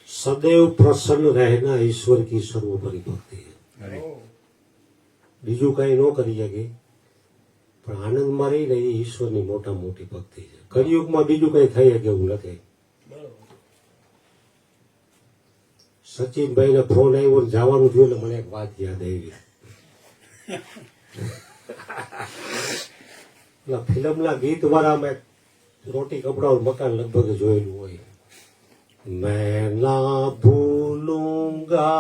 सदैव प्रसन्न रहना ईश्वर की सर्वोपरि भक्ति है। बीजू कई नो करी सके पण आनंदમાં રહી ને ઈશ્વરની મોટા મોટી ભક્તિ છે। કળિયુગમાં બીજું કઈ થઈ શકે એવું નથી। સચિનભાઈને ફોન આવ્યો ને જવાનું થયું એટલે મને એક વાત યાદ આવી। ફિલ્મના ગીત વાળા મેં रोटी कपड़ा और मकान लगभग जोયેલું હોય। मैं ना भूलूंगा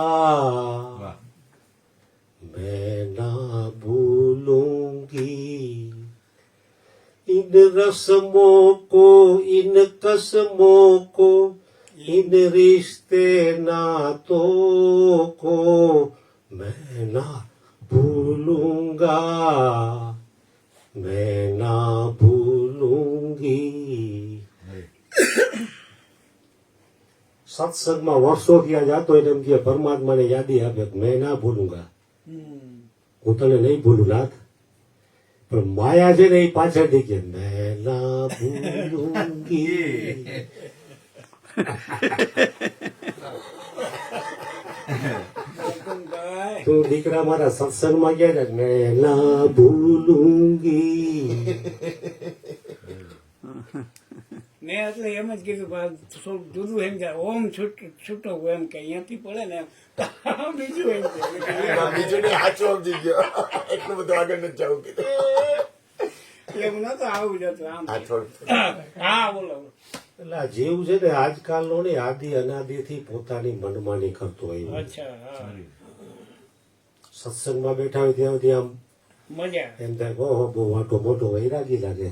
मैं ना भूलूंगी इन रस्मों को इन कसमों को इन रिश्ते नातों को मैं ना भूलूंगा मैं ना भूलूंगी। સત્સંગમાં વર્ષો થયા જાતો એટલે એમ કે પરમાત્માને યાદી આપે મેં ના ભૂલુંગા, હું તને નહીં ભૂલું નાથ, પણ માયા છે ને એ પાછળથી કે મેં ના ભૂલુંગી। તું દીકરા મારા સત્સંગમાં ગયા ને મેં ના ભૂલુંગી। મેં એટલે એમ જ કીધું થોડું જુદું એમ કે ઓમ છૂટો એમ કે અહીંયાથી પડે ને બીજું એમ બીજું ને સાચું સમજી ગયો એટલું બધું આગળ નથી જવું કીધું એમ નતો આવું જતું આમ હા બોલો એટલે આ જીવ છે ને આજકાલનો ને આદિ અનાદિથી પોતાની મનમાની કરતો હોય। અચ્છા હા સત્સંગમાં બેઠા હોય ત્યાં સુધી આમ મજા એમ થાય ઓહો બહુ વાંટો મોટો વૈરાગી લાગે।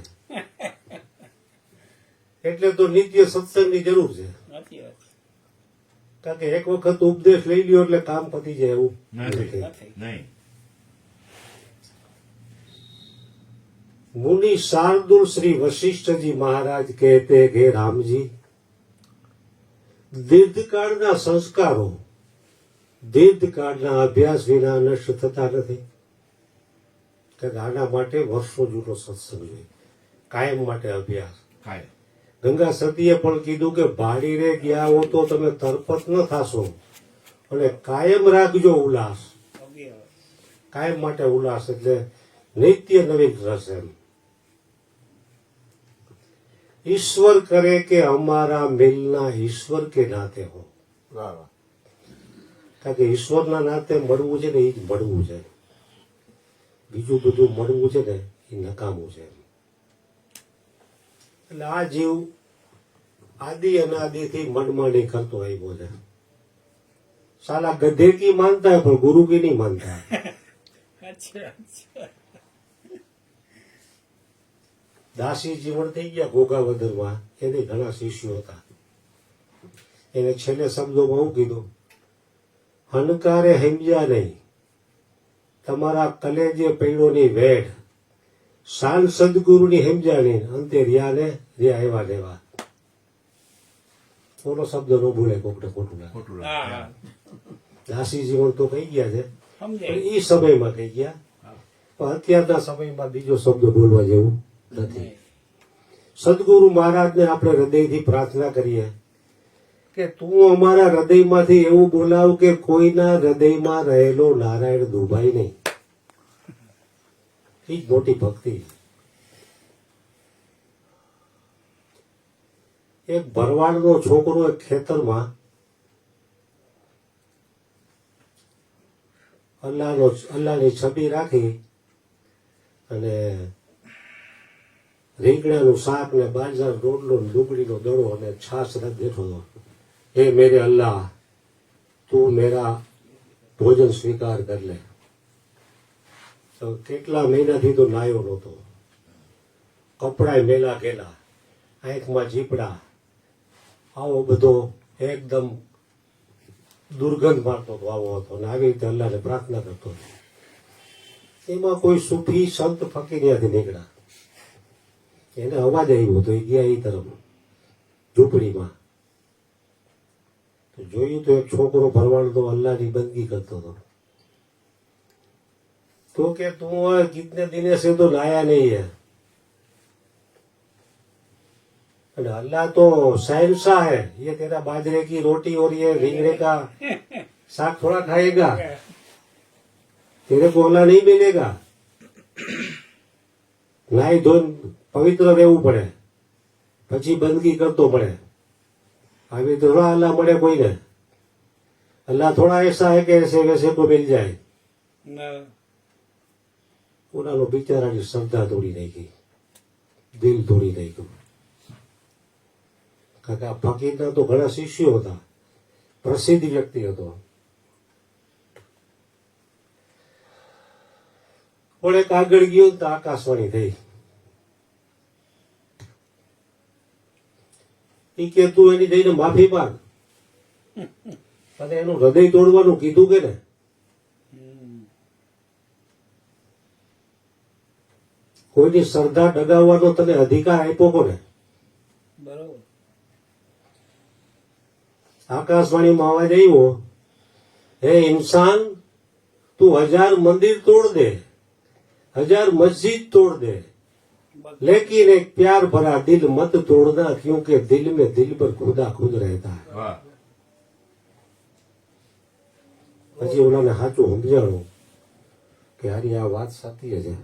એટલે તો નિત્ય સત્સંગની જરૂર છે, નથી વાત કારણ કે એક વખત ઉપદેશ લઈ લ્યો એટલે કામ પતી જાય એવું નથી। નહીં मुनि शार्दुल श्री वशिष्ठ जी महाराज कहते कि राम जी દીર્ઘકાળના સંસ્કારો દીર્ઘકાળના અભ્યાસ વિના નષ્ટ થતા નથી, કે આના માટે વર્ષો જૂનો સત્સંગ જોઈએ, કાયમ માટે અભ્યાસ। ગંગા સતીએ પણ કીધું કે ભાડી રે ગયા હો તો તમે તરપત ન થાશો અને કાયમ રાખજો ઉલ્લાસ, કાયમ માટે ઉલ્લાસ એટલે નિત્ય નવીન રસ। એમ ईश्वर करे कि हमारा मिलना ईश्वर के नाते हो, કારણ કે ઈશ્વરના નાતે મળવું છે ને એ જ મળવું છે, બીજું બધું મળવું છે ને એ નકામું છે। એટલે આ જીવ આદિ અનાદિથી મનમાની કરતો આવ્યો છે। સાલા ગધે કી માનતા है पर गुरु की नहीं मानता। અચ્છા અચ્છા દાસી જીવન થઈ ગયા ઘોઘાવદરમાં, એને ઘણા શિષ્યો હતા। એને છેલ્લે શબ્દોમાં હું કીધું, હનકારે સમજ્યા નહીં તમારા કલેજે પૈડોની વેઢ, શાન સદગુરુની સમજ્યા નહીં અંતે રિયાને રિયા એવા લેવા। થોડો શબ્દ ન બોલે કોકને ખોટું લાગે। દાસી જીવન તો કહી ગયા છે પણ એ સમયમાં કહી ગયા, પણ અત્યારના સમયમાં બીજો શબ્દ બોલવા જેવું નથી। સદગુરુ મહારાજને આપણે હૃદયથી પ્રાર્થના કરીએ કે તું અમારા હૃદયમાંથી એવું બોલાવ કે કોઈના હૃદયમાં રહેલો નારાયણ દુભાઈ નહીં। એ જ મોટી ભક્તિ। એક ભરવાડનો છોકરો એક ખેતરમાં અલ્લાહની છબી રાખી અને રીંગણાનું શાક ને બાજરાનો રોટલો ડુંગળીનો દડો અને છાશ રાખ બેઠો હતો। હે મેરે અલ્લાહ તું મેરા ભોજન સ્વીકાર કર લે। તો કેટલા મહિનાથી તો નાયો નહોતો, કપડાય મેલા ગયેલા, આંખમાં ઝીપડા, આવો બધો એકદમ દુર્ગંધ મારતો હતો, આવો હતો અને આવી રીતે અલ્લાહને પ્રાર્થના કરતો હતો। એમાં કોઈ સૂફી સંત ફકીર ત્યાંથી નીકળ્યા, એને અવાજ આવ્યો તો એ ગયા એ તરફ ઝૂંપડીમાં, તો જોયું તો એક છોકરો ભરવાડ તો અલ્લાહની બંદગી કરતો હતો। तो कि तुम कितने दिन से तो नहाया नहीं है, અને अल्लाह तो शहंशाह है, ये तेरा बाजरे की रोटी और ये रिंगड़े का साग थोड़ा खाएगा, तेरे को अल्लाह नहीं मिलेगा. નાઈ ધોઈને પવિત્ર રહેવું પડે, પછી બંદગી કરતો પડે. આવી થોડા અલ્લાહ મળે કોઈને. अल्लाह थोड़ा ऐसा है कि ऐसे वैसे को मिल जाए. ના ઉનાનો બિચારાની શ્રદ્ધા તોડી નાખી, દિલ તોડી નાખ્યું. કારણ કે આ ફકીરના તો ઘણા શિષ્યો હતા, પ્રસિદ્ધ વ્યક્તિ હતો. પણ એક આગળ ગયો તો આકાશવાણી થઈ. ઈ કે તું એની જઈને માફી માંગ, અને એનું હૃદય તોડવાનું કીધું કે ને. કોઈની શ્રદ્ધા ડગાવવાનો તને અધિકાર આપ્યો કોને? બરોબર. આકાશવાણીમાં અવાજ આવ્યો, હે इंसान तू 1000 मंदिर तोड़ दे, 1000 मस्जिद तोड़ दे, लेकिन एक प्यार भरा दिल मत तोड़ना, क्योंकि दिल में दिल पर खुदा खुद रहता है. વાહ. પછી ઓલાને સાચું સમજાણું કે હારી આ વાત સાચી છે.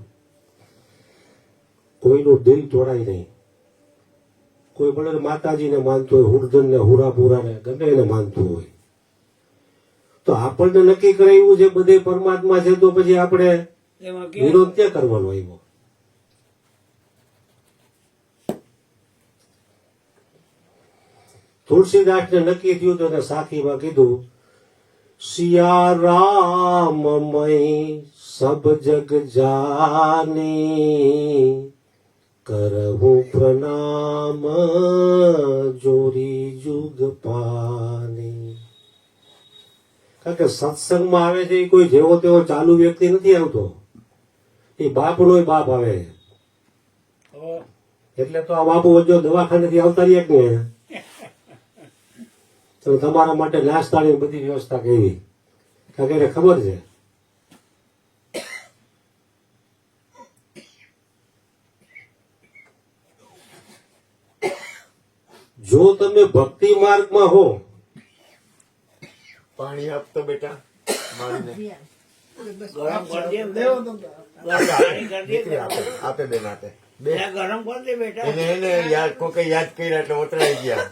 કોઈનું દિલ તોડાય નહીં. કોઈ ભલે માતાજીને માનતો હોય, હુરધનને, હુરાપુરાને, ગમે એને માનતું હોય, તો આપણને નક્કી કરાવ્યું છે બધે પરમાત્મા છે, તો પછી આપણે એમાં વિરોધ ક્યાં કરવાનો આવ્યો? તુલસીદાસને નક્કી થયું તો એને સાખીમાં કીધું, સિયા રામ મય સબ જગ જાની, કરહું પ્રણામ જોરી જુગ પાની. કારણ કે સત્સંગમાં આવે છે એ કોઈ જેવો તેવો ચાલુ વ્યક્તિ નથી આવતો, એ બાપનો બાપ આવે. એટલે તો આ બાપુ વચ્ચે દવાખાનેથી આવતા રહ્યા કે ને, તો તમારા માટે નાસ્તાની બધી વ્યવસ્થા કરી. કારણ કે એને ખબર છે જો તમે ભક્તિ માર્ગમાં હો, પાણી આપતો બેટા મારીને. ગરમ કરી દે, દેવો તો પાણી કરી દે. દીકરી આપે, આપે બેન આપે. બે ત્યાં ગરમ કરી દે બેટા. એને યાદ કોકે યાદ કર્યા એટલે ઉતરાઈ ગયા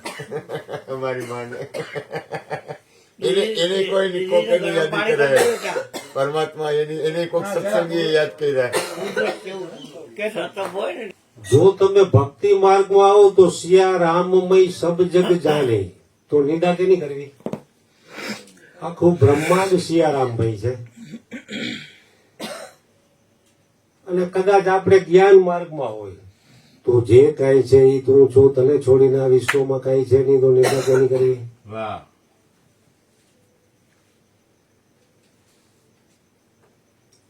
અમારી માને. એને કોઈ ની કોકે ની યાદ કરે. પરમાત્મા એને કોક સત્સંગી યાદ કર્યા. કે સત્સંગ હોય ને, જો તમે ભક્તિ માર્ગમાં આવો તો સિયા રામમય સબ જગ જાને. તો નિંદા કેની કરવી? આખું બ્રહ્માંડ સિયારામભાઈ છે. અને કદાચ આપણે જ્ઞાન માર્ગમાં હોય તો જે કઈ છે એ તું છું, તને છોડીને આ વિશ્વમાં કઈ છે નહીં, તો નિંદા કેની કરવી? વાહ.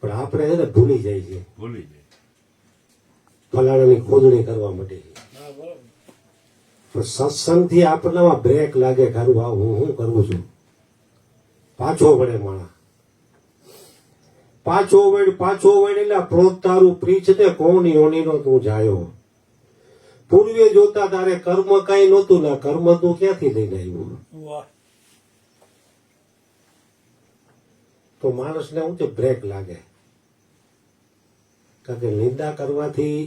પણ આપણે છે ને ભૂલી જાય છે, ભૂલી જાય. ફલાણાની ખોદણી કરવા માટે. હા બરોબર. પણ સત્સંગથી આપણને બ્રેક લાગે, ખરું આ હું શું કરું છું, પાછો વળે માણા. પાછો વળ એટલે પ્રોત તારું પ્રીચ ને કોણ યોનીનો તું જાયો. પૂર્વે જોતા તારે કર્મ કઈ નહોતું ને કર્મ તું ક્યાંથી લઈને આવ્યું? વાહ. તો માણસને શું છે, બ્રેક લાગે. કારણ કે નિંદા કરવાથી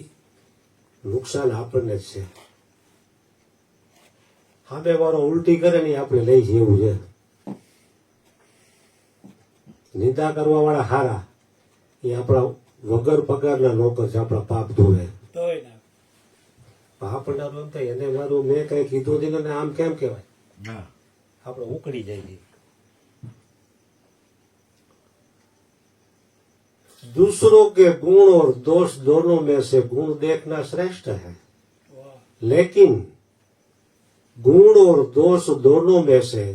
નુકસાન આપણને જ છે. સામે વાળો ઉલટી કરે ને આપણે લઈ જઈએ એવું છે. નિંદા કરવા વાળા હારા એ આપણા વગર પગારના નોકર છે, આપણા પાપ ધોવે. તોય ના. આપણને એમ થાય એને મારું મેં કઈ કીધું નથી ને આમ કેમ કહેવાય, હા. આપણે ઉકળી જાય છે. दूसरों के गुण और दोष दोनों में से गुण देखना श्रेष्ठ है, વાહ. लेकिन गुण और दोष दोनों में से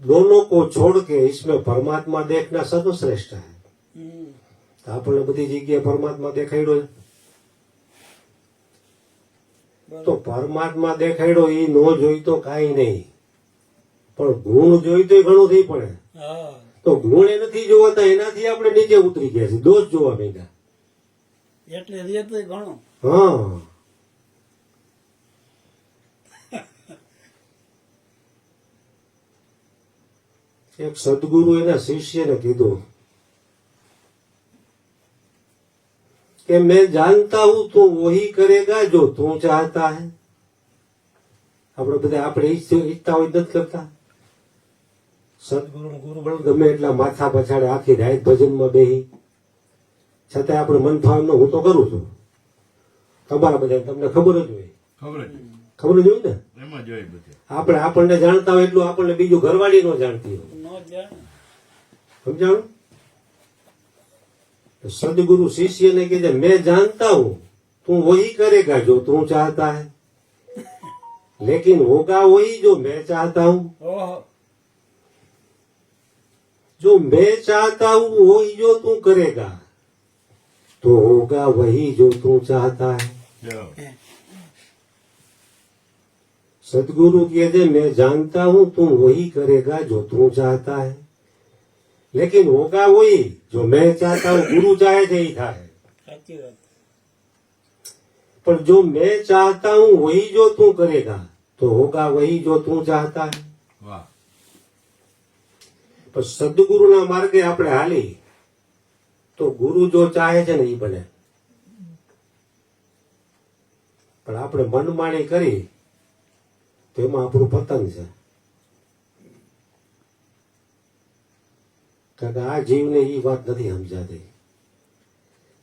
दोनों को छोड़ के इसमें परमात्मा देखना सर्वश्रेष्ठ है. હમ. તો આપણને બધી જગ્યાએ પરમાત્મા દેખાડ્યો છે. તો પરમાત્મા દેખાડ્યો એ નો જોઈ તો કાંઈ નહીં, પણ ગુણ જોઈ તો ઘણું થઈ પડે. હા. તો ગુણ એ નથી જોવાતા, એનાથી આપણે નીચે ઉતરી ગયા છે, દોષ જોવા માંડ્યા. એટલે રે તો ઘણો. હા, એક સદગુરુ એના શિષ્યને કીધું कि मैं जानता हूं तो वही करेगा जो तू चाहता है. આપણે બધા આપણે ઈચ્છતા હોય નથી કરતા. સદગુરુ ગુરુ બળ ગમે એટલા માથા પછાડે આખી રાત ભજનમાં બેહી છતાં આપણે મન ફાવનું હું તો કરું છું. તમારા બધા તમને ખબર જ હોય, ખબર જ હોય ને. આપણને જાણતા હોય એટલું આપણને બીજું ઘરવાળી નો જાણતી હોય. સમજાણું? सदगुरु शिष्य ने कहा मैं जानता हूं तू वही करेगा जो तू चाहता है, लेकिन होगा वही जो मैं चाहता हूं. जो मैं चाहता हूं वही जो तू करेगा तो होगा वही जो तू चाहता है. सदगुरु कहते मैं जानता हूं तू वही करेगा जो तू चाहता है, लेकिन होगा वही जो मैं चाहता हूं. गुरु चाहे थे ही था है, पर जो मैं चाहता हूं वही जो तू करेगा तो होगा वही जो तू चाहता है. पर सदगुरु ना मार्गे આપણે હાલી તો ગુરુ જો ચાહે છે ને એ બને, પણ આપણે મનમાણી કરી તો એમાં આપણું પતન છે. કારણ કે આ જીવને એ વાત નથી સમજાતી.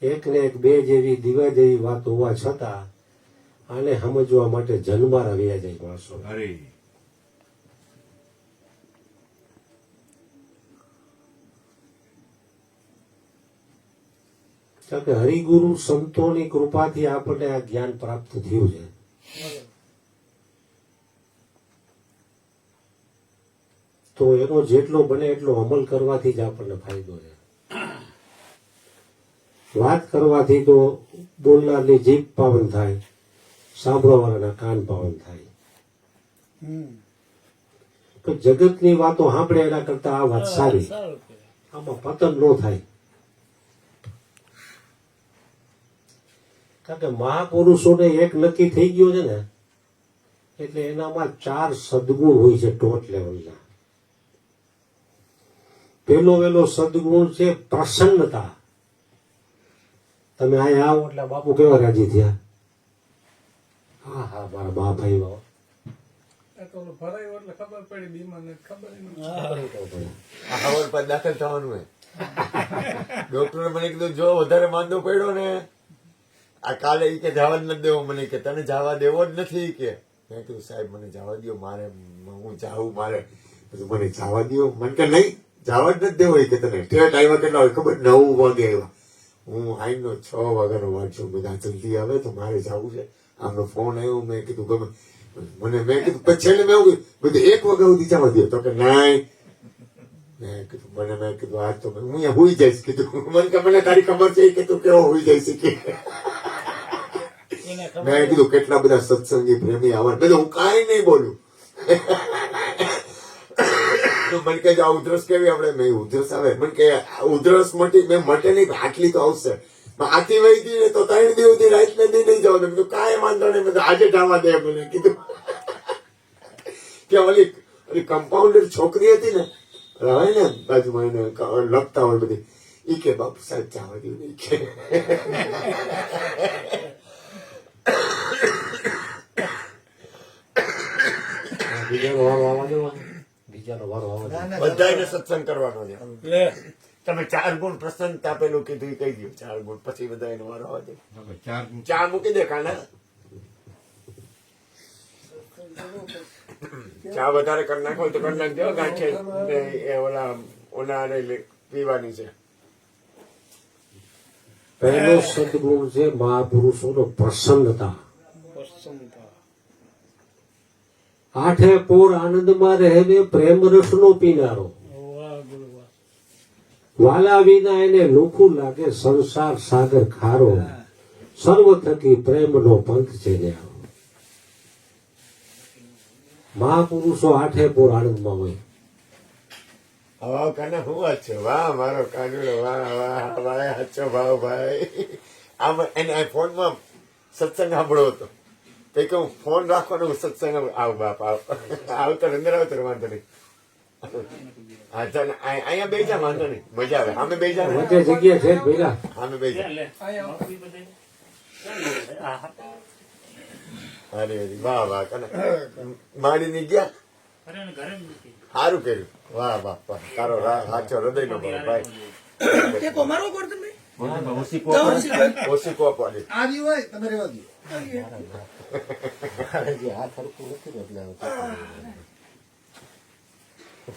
એક ને એક બે જેવી દીવા જેવી વાત હોવા છતાં આને સમજવા માટે જન્મારા વ્યા જાય માણસો. કારણ કે હરિગુરુ સંતોની કૃપાથી આપણને આ જ્ઞાન પ્રાપ્ત થયું છે. તો એનો જેટલો બને એટલો અમલ કરવાથી જ આપણને ફાયદો છે. વાત કરવાથી તો બોલનારની જીભ પાવન થાય, સાંભળવાવાળાના કાન પાવન થાય. તો જગતની વાતો સાંભળે એના કરતા આ વાત સારી, આમાં પતન ન થાય. કારણ કે મહાપુરુષોને એક નક્કી થઈ ગયો છે ને એટલે એનામાં 4 સદગુણ હોય છે ટોચ લેવલના. પેલો વેલો સદગુણ છે પ્રસન્નતા. તમે અહીંયા આવો એટલે બાપુ કેવા રાજી થયા. હા હા મારા મા ભાઈ બાબા દાખલ થવાનું હોય. ડોક્ટરે મને કીધું જો વધારે માંદો પડ્યો ને આ કાલે ઈ કે જવા જ નથી દેવો. મને કે તને જવા દેવો જ નથી કે. મેં કીધું સાહેબ મને જવા દો, મારે હું જાઉં, મારે મને જવા દો. મને કે નહીં જવા જ નથી દેવો કે તને. ઠેઠ આવ્યા કેટલા હોય ખબર? 9 વાગે આવ્યા. હું આઈનો 6 વાગ્યાનો વાંચું. બધા જલ્દી આવે તો મારે જવું છે. આમનો ફોન આવ્યો. મેં કીધું ગમે મને. મેં કીધું પછી છેલ્લે મેં બધું 1 વાગ્યા સુધી જવા દો. તો કે નહીં. મેં કીધું મેં કીધું આજ તો હું અહીંયા હોઈ જઈશ. કીધું મને કે મને તારી ખબર છે કે તું કેવો હોઈ જઈશ કે. મેં કીધું કેટલા બધા સત્સંગી પ્રેમી આવવા. બધું હું કાંઈ નહીં બોલું. મને કે આ ઉધરસ કેવી આપણે? મેં ઉધરસ આવે. મને કે ઉધરસ મટી. મેં મટે નહીં, આટલી તો આવશે. આથી વહી ગઈ ને તો 3 દિવસથી રાત ને દી નહીં જવાનું. કીધું કાંઈ વાંધો નહીં, બધું આજે જવા દે. મને કીધું કે ઓલી કમ્પાઉન્ડર છોકરી હતી ને હોય ને બાજુમાં એને લખતા હોય બધી, ઈ કે બાપુ સાહેબ જવા દઉં નહીં કે. બીજાનો વારો આવવા દેવાનો. બીજાનો વારો આવવા દેવાનો. બધાને સત્સંગ કરવાનો છે. તમે 4 ગુણ પ્રસન્નતા પેલું કીધું કહી દો. 4 ગુણ પછી બધા એનો વારો આવવા દે. 4 મૂકી દે કાના. ચા વધારે કરી નાખો તો કરી નાખજો. ગાંઠે ઓલા પીવાની છે. પહેલો સદગુણ છે મહાપુરુષોનો પ્રસન્નતા. 8 પોર આનંદમાં રહેવે પ્રેમ રસનો પીનારો. વાલા વિના એને લુખું લાગે સંસાર સાગર ખારો. સર્વ થકી પ્રેમનો પંથ છે ન્યારો. મહાપુરુષો 8 પોર આનંદમાં હોય. હવા કાને હું વાત છે. વાહ મારો કાનુડો, વાહ વાહ વાહ, સાચો ભાવ ભાઈ. આમ એને ફોનમાં સત્સંગ સાંભળો હતો તો કે હું ફોન રાખવાનો સત્સંગ. આવ બાપ આવ, આવતો અંદર આવતો વાંધો નહીં. હા ચાલ અહીંયા બેસી જા, વાંધો નહીં, મજા આવે. અમે બેસી જા, વચ્ચે જગ્યા છે જ ભેગા. અમે બેસી જા. લે. અરે વાહ વાહ, કને માડીની ગયા, સારું કર્યું. વાહ વાહ વાહ, તારો સાચો હૃદયનો ભાઈ. ઓછી કોપ વાળી.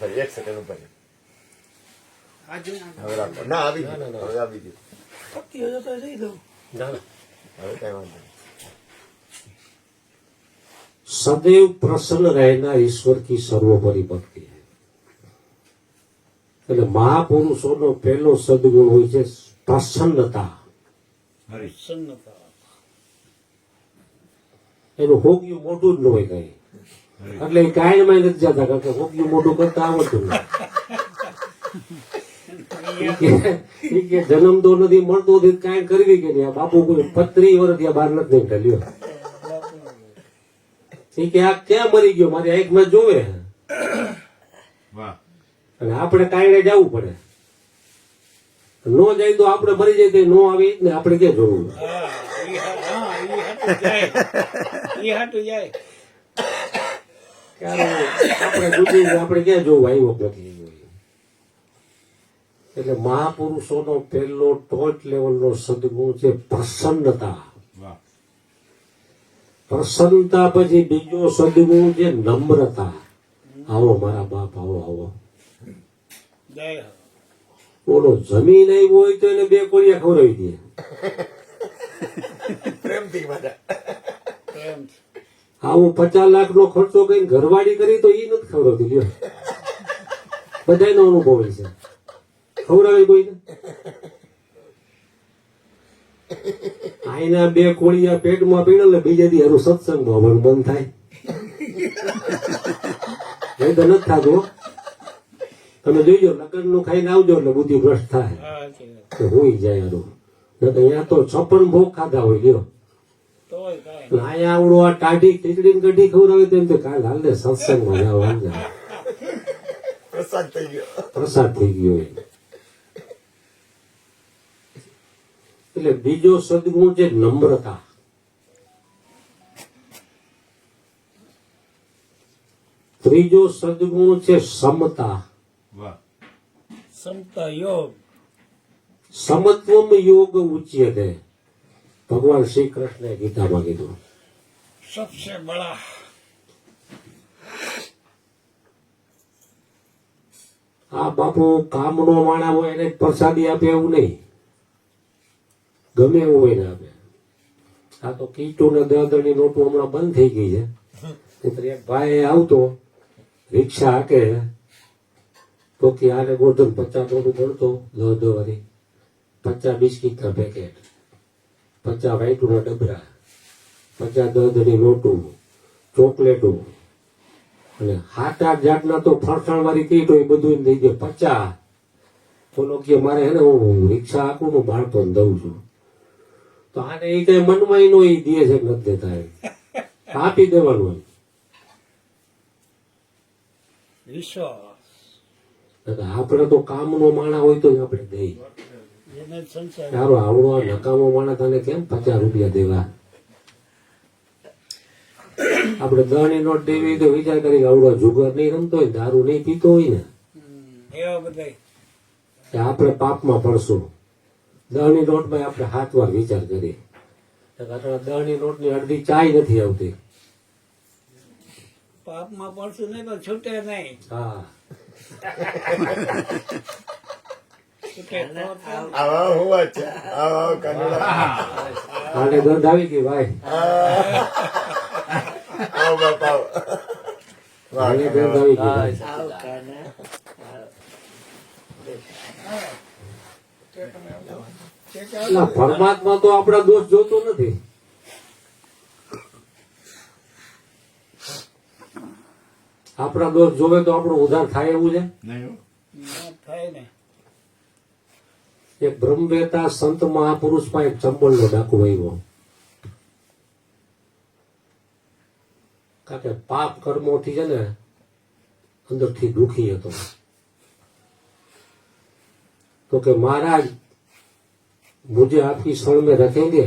ફરી એક સેકન્ડ ઉપર હવે રાખો. ના આવી ગયું, હવે આવી ગયું, ના, ના. હવે કઈ વાંધો નહીં. सदैव प्रसन्न रहना ईश्वर की सर्वोपरि भक्ति है. એટલે મહાપુરુષોનો પહેલો સદગુણ હોય છે પ્રસન્નતા. પ્રસન્નતા. એનું હોગ્યું મોઢું જ ન હોય કઈ, એટલે એ કાયમાં નથી જતા, કારણ કે હોગ્યું મોઢું કરતા આવડતું નથી. ઈ કે જન્મ તો નથી મળતો કાંઈ કરવી કે નહીં. આ બાપુ કોઈ 35 વર્ષ ત્યાં બહાર નથી નીકળ્યો. ઈ કે આ ક્યાં મરી ગયો, મારી આંખમાં જોવે. અને આપણે કાંઈ જવું પડે, નો જાય તો આપણે મરી જાય તો નો આવે ને આપણે ક્યાં જોવું. આપણે દુઃખી આપણે ક્યાં જોવું આવ્યો નથી. એટલે મહાપુરુષોનો પહેલો ટોચ લેવલનો સદગુણ છે પ્રસન્નતા. પ્રસન્નતા પછી બીજો સદગુણ છે નમ્રતા. આવો મારા બાપ, આવો આવો. બોલો, જમીન આવી હોય તો એને 2 કોળિયા ખવડાવી દે. પ્રેમથી બધા. આવું 50 લાખનો ખર્ચો કરીને ઘરવાળી કરી તો એ નથી ખવડાવતી. લ્યો, બધાનો અનુભવ હોય છે. ખવડાવે કોઈને? આઈના 2 કોળિયા પેટમાં પીડે એટલે બીજા દી હારું સત્સંગમાં આવવાનું બંધ થાય. એ તો નથી થતું. તમે જોઈજો, લગ્ન નું ખાઈને આવજો એટલે બુદ્ધિ ભ્રષ્ટ થાય, હોઈ જાય હારું. અહીંયા તો 56 ભોગ ખાધા હોય. લ્યો, અહીંયા આવડો આ ટાઢી ખીચડી કઢી ખવડાવે તેમ તો કાલ હાલ ને સત્સંગમાં જવાનું. પ્રસાદ થઈ ગયો, પ્રસાદ થઈ ગયો. એટલે બીજો સદગુણ છે નમ્રતા. ત્રીજો સદગુણ છે સમતા. સમતા યોગ. સમત્વમ યોગ ઉચ્યતે. ભગવાન શ્રી કૃષ્ણે ગીતામાં કીધું. સબસે બડા. આ બાપુ કામનો માણા હોય એને પ્રસાદી આપે એવું નહીં, ગમે એવું હોય ને આપે. આ તો કીટુ ને 10 ની નોટો હમણાં બંધ થઈ ગઈ છે. એક ભાઈ આવતો રિક્ષા હાકે તો કે આને ગોધન 50 નોટું ગણતો, 10 વાળી 50 બિસ્કીટના પેકેટ, 50 વાઈટુના ડબરા, 50 ની નોટું, ચોકલેટું અને 7-8 જાતના તો ફરસાણ વાળી કીટ હોય, બધું એમ દઈ દે 50. બોલો કે મારે હે ને હું રિક્ષા આખું નું બાળપણ દઉં છું. તો આને એ કઈ મનમાં નો એ દે છે નથી દેતા, આપી દેવાનું. વિશ્વાસ. આપણે તો કામનો માણા હોય તો જ આપણે દઈ. સારો આવડો આ નકામો માણા તને કેમ 50 રૂપિયા દેવા? આપણે 10 ની નોટ દેવી તો વિચાર કરી કે આવડો જુગાર નહીં રમતો હોય, દારૂ નહીં પીતો હોય ને, એવા બધા કે આપણે પાપમાં પડશું. 10 ની નોટમાં આપણે 7 વાર વિચાર કરીએ. 10 ની નોટની અડધી ચાય નથી આવતી. પાપમાં પડશું નહીં તો છૂટે નહીં. હા, છૂટે તો આવા હું વાત છે, આવા કંડોળા. આને દર્દ આવી ગઈ ભાઈ. આવો બાપા, આને દર્દ આવી ગઈ ભાઈ. ના, પરમાત્મા તો આપણા દોષ જોતો નથી. આપણા દોષ જોવે તો આપણો ઉદ્ધાર થાય એવું છે? થાય ને. એક બ્રહ્મવેતા સંત મહાપુરુષમાં એક ચંબલનો ડાકુ આવ્યો. કારણ કે પાપ કર્મોથી છે ને અંદરથી દુખી હતો. तो कि महाराज मुझे आपकी शरण में रखेंगे?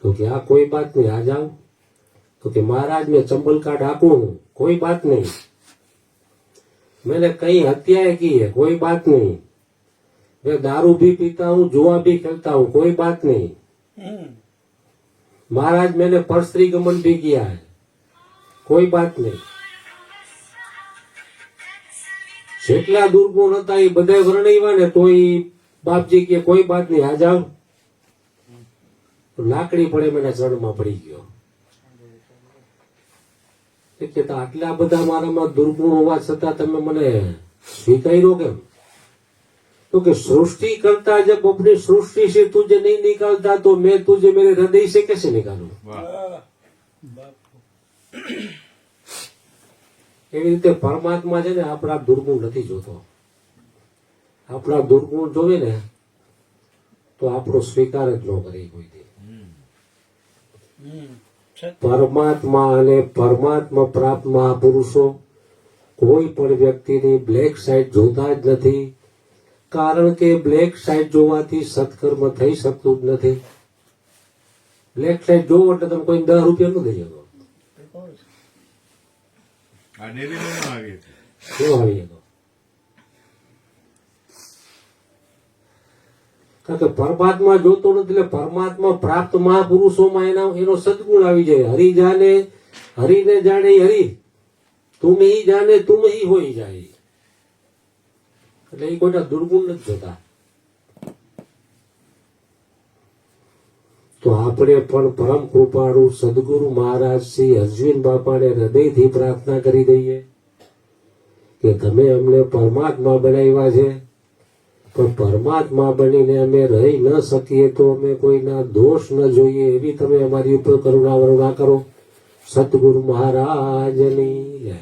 तो क्या कोई बात नहीं, आ जाओ. तो कि महाराज मैं चंबल का डाकू हूं, कोई बात नहीं. मैंने कई हत्याएं की है, कोई बात नहीं. मैं दारू भी पीता हूँ, जुआ भी खेलता हूँ, कोई बात नहीं. महाराज मैंने परस्त्री गमन भी किया है, कोई बात नहीं. જેટલા દુર્ગુણ હતા એ બધા વર્ણવ્યા ને તો એ બાપજી કે કોઈ બાત નહીં, આ જાઓ. લાકડી પડે મને ચરણમાં પડી ગયો. એ કહેતા આટલા બધા મારામાં દુર્ગુણ હોવા છતાં તમે મને સ્વીકાર્યો કેમ? तो कि सृष्टि करता जब अपनी सृष्टि से तुझे नहीं निकालता तो मैं तुझे मेरे हृदय से कैसे निकालूं? એવી રીતે પરમાત્મા છે ને આપણા દુર્ગુણ નથી જોતો. આપણા દુર્ગુણ જોવે ને તો આપણો સ્વીકાર જ ન કરે કોઈ દી. પરમાત્મા અને પરમાત્મા પ્રાપ્ત મહાપુરુષો કોઈ પણ વ્યક્તિની બ્લેક સાઈડ જોતા જ નથી. કારણ કે બ્લેક સાઈડ જોવાથી સત્કર્મ થઈ શકતું જ નથી. બ્લેક સાઈડ જોવો એટલે તમે કોઈ 10 રૂપિયા ન દઈ શકો. કારણ કે પરમાત્મા જોતો નથી એટલે પરમાત્મા પ્રાપ્ત મહાપુરુષોમાં એનો સદગુણ આવી જાય. હરિને જાણે હરિ, તુમ હી જાને તુમ હી હોઈ જાય. એટલે એ કોઈના દુર્ગુણ નથી જોતા. તો આપણે પણ પરમ કૃપાળુ સદગુરુ મહારાજ શ્રી અશ્વિન બાપાને હૃદયથી પ્રાર્થના કરી દઈએ કે તમે અમને પરમાત્મા બનાવ્યા છે, પણ પરમાત્મા બનીને અમે રહી ન શકીએ તો અમે કોઈના દોષ ન જોઈએ એવી તમે અમારી ઉપર કરુણા વરુણા કરો. સદગુરુ મહારાજની જય.